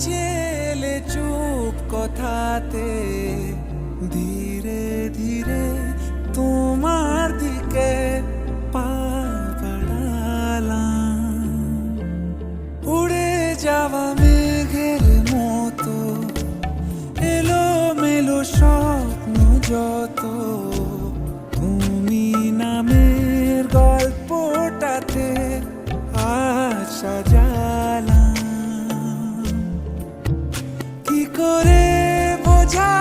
চেলে চুপ কথাতে ধীরে ধীরে তোমার দিকে পা বাড়ালাম। উড়ে যাওয়া মেঘের মতো এলো মেলো স্বপ্ন যত, তুমি নামের গল্পটাতে আজ সাজালাম। কি করে বোঝা